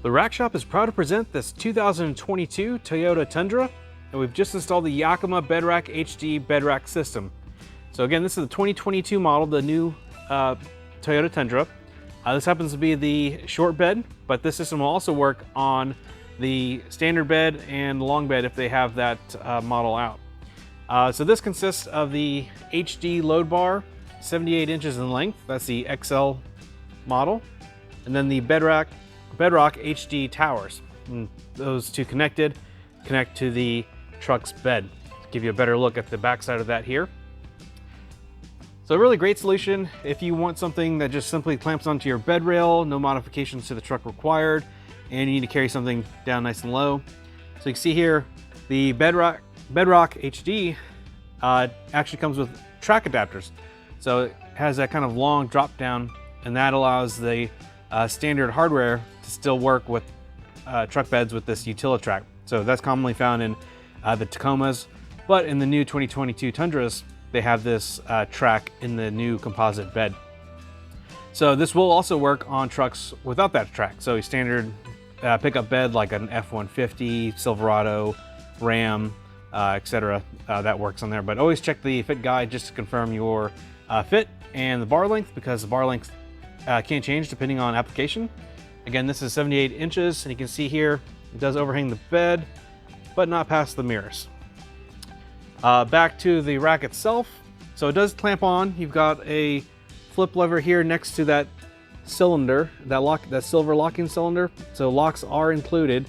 The Rack Shop is proud to present this 2022 Toyota Tundra, and we've just installed the Yakima BedRock HD bed rack system. So again, this is the 2022 model, the new Toyota Tundra. This happens to be the short bed, but this system will also work on the standard bed and long bed if they have that model out. So this consists of the HD load bar, 78 inches in length. That's the XL model. And then the BedRock HD towers. And those two connect to the truck's bed. To give you a better look at the backside of that here. So a really great solution if you want something that just simply clamps onto your bed rail, no modifications to the truck required, and you need to carry something down nice and low. So you can see here, the BedRock HD actually comes with track adapters. So it has that kind of long drop down, and that allows the standard hardware to still work with truck beds with this Utilitrack. So that's commonly found in the Tacomas, but in the new 2022 Tundras, they have this track in the new composite bed. So this will also work on trucks without that track. So a standard pickup bed like an F-150, Silverado, Ram, etc. That works on there. But always check the fit guide just to confirm your fit and the bar length, because the bar length can change depending on application. Again, this is 78 inches, and you can see here it does overhang the bed, but not past the mirrors. Back to the rack itself. So it does clamp on. You've got a flip lever here next to that cylinder, that silver locking cylinder. So locks are included.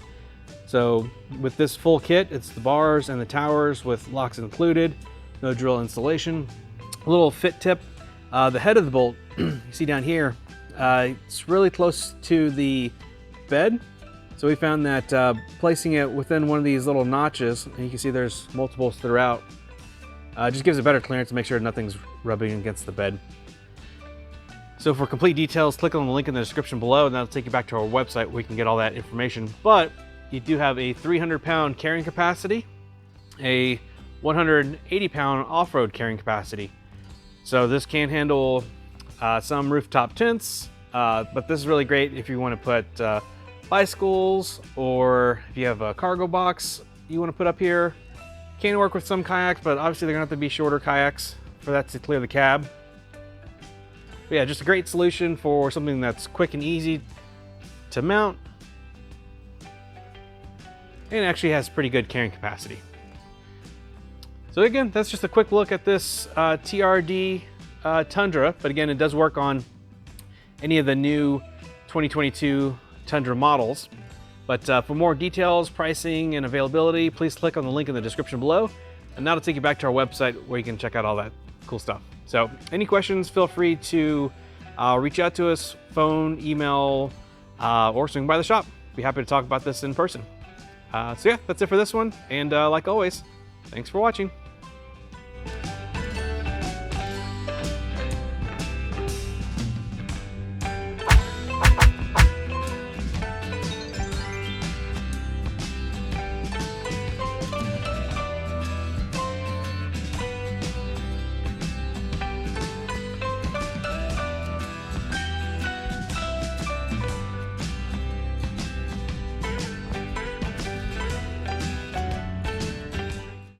So with this full kit, it's the bars and the towers with locks included. No drill installation. A little fit tip. The head of the bolt, you see down here, it's really close to the bed. So we found that placing it within one of these little notches, and you can see there's multiples throughout, just gives a better clearance to make sure nothing's rubbing against the bed. So for complete details, click on the link in the description below, and that'll take you back to our website where you can get all that information. But you do have a 300-pound carrying capacity, a 180-pound off-road carrying capacity. So this can handle some rooftop tents, but this is really great if you want to put bicycles, or if you have a cargo box you want to put up here. Can work with some kayaks, but obviously they're gonna have to be shorter kayaks for that to clear the cab. But yeah, just a great solution for something that's quick and easy to mount, and actually has pretty good carrying capacity. So again, that's just a quick look at this TRD Tundra, but again, it does work on any of the new 2022 Tundra models. But for more details, pricing, and availability, please click on the link in the description below, and that'll take you back to our website where you can check out all that cool stuff. So any questions, feel free to reach out to us, phone, email, or swing by the shop. Be happy to talk about this in person. So yeah, that's it for this one, and like always, thanks for watching.